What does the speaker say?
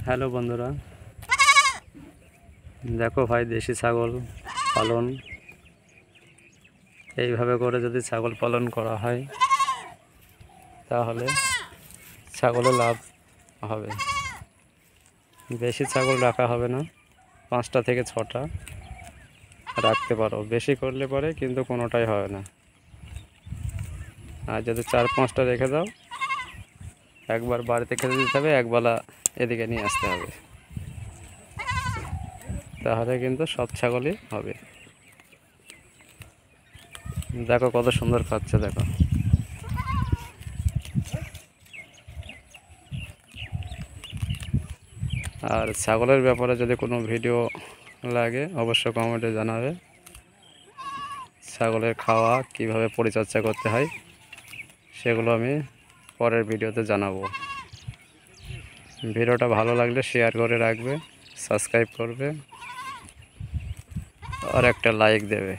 Hello বন্ধুরা, দেখো ভাই, দেশি ছাগল পালন এইভাবে করে যদি ছাগল পালন করা হয় তাহলে ছাগলের লাভ হবে। বেশি ছাগল রাখা হবে না, 5টা থেকে 6টা রাখতে পারো। বেশি করলে পরে কিন্তু কোনোটাই হবে না। আর যদি 4-5টা রেখে দাও, একবার বাড়িতে খেতে দিতে হবে, একবেলা এদিকে নিয়ে আসতে হবে, তাহলে কিন্তু সব ছাগলই হবে। দেখো কত সুন্দর খাচ্ছে, দেখো। আর ছাগলের ব্যাপারে যদি কোনো ভিডিও লাগে অবশ্যই কমেন্টে জানাবে। ছাগলের খাওয়া কিভাবে পরিচর্যা করতে হয় সেগুলো আমি পরের ভিডিওতে জানাবো। ভিডিওটা ভালো লাগলে শেয়ার করে রাখবে, সাবস্ক্রাইব করবে আর একটা লাইক দেবে।